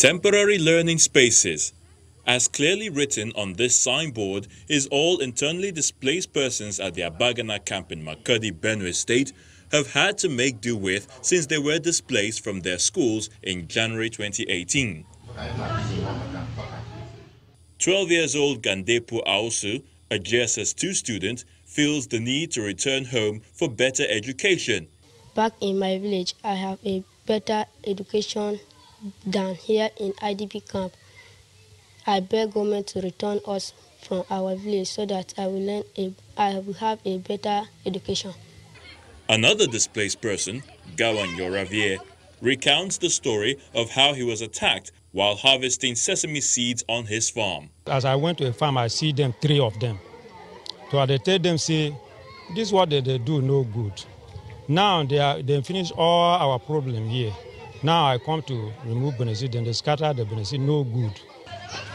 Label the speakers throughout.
Speaker 1: Temporary learning spaces. As clearly written on this signboard, is all internally displaced persons at the Abagana camp in Makurdi, Benue State have had to make do with since they were displaced from their schools in January 2018. 12 years old Gandepu Aosu, a JSS2 student, feels the need to return home for better education.
Speaker 2: Back in my village, I have a better education than here in IDP camp. I beg government to return us from our village so that I will have a better education.
Speaker 1: Another displaced person, Gawan Yoravier, recounts the story of how he was attacked while harvesting sesame seeds on his farm.
Speaker 3: As I went to a farm, I see them, 3 of them. So I tell them, say, this is what they do, no good. Now they finish all our problem here. Now I come to remove Benue, then they scatter the Benue, no good.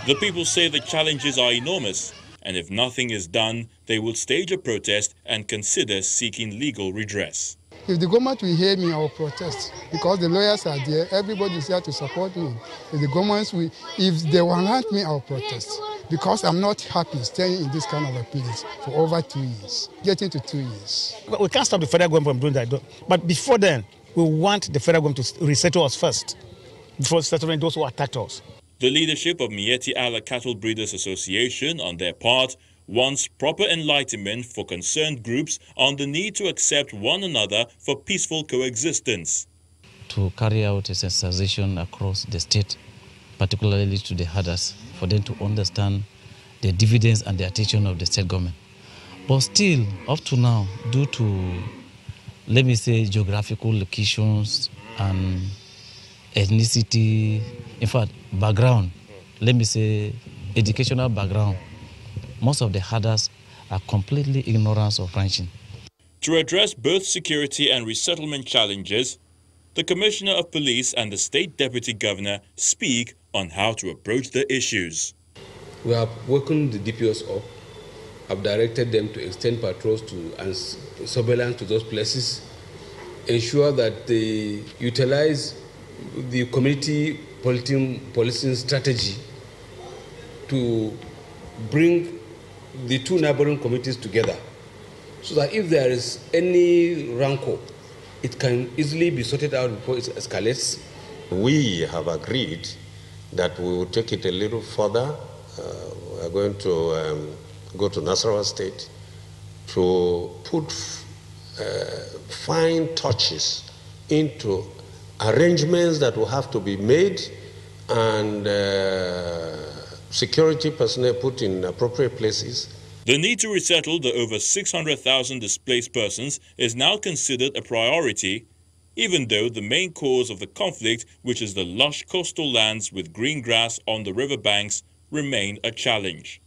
Speaker 1: The people say the challenges are enormous, and if nothing is done, they will stage a protest and consider seeking legal redress.
Speaker 4: If the government will hear me, I will protest, because the lawyers are there, everybody is here to support me. If the government will, if they warrant me, I will protest, because I'm not happy staying in this kind of a place for over 2 years, getting to 2 years.
Speaker 5: We can't stop the federal government from doing that, but before then, we want the federal government to resettle us first, before settling those who attacked us.
Speaker 1: The leadership of Miyetti Allah Cattle Breeders Association, on their part, wants proper enlightenment for concerned groups on the need to accept one another for peaceful coexistence.
Speaker 6: To carry out a sensitization across the state, particularly to the herders, for them to understand the dividends and the attention of the state government. But still, up to now, due to, let me say, geographical locations and ethnicity, in fact, background, let me say, educational background, most of the herders are completely ignorant of ranching.
Speaker 1: To address both security and resettlement challenges, the Commissioner of Police and the State Deputy Governor speak on how to approach the issues.
Speaker 7: We have woken the DPOs up, have directed them to extend patrols and surveillance to those places, ensure that they utilize the community policing strategy to bring the 2 neighboring communities together, so that if there is any rancor, it can easily be sorted out before it escalates.
Speaker 8: We have agreed that we will take it a little further. We are going to go to Nasarawa State to put fine touches into arrangements that will have to be made and security personnel put in appropriate places.
Speaker 1: The need to resettle the over 600,000 displaced persons is now considered a priority, even though the main cause of the conflict, which is the lush coastal lands with green grass on the riverbanks, remain a challenge.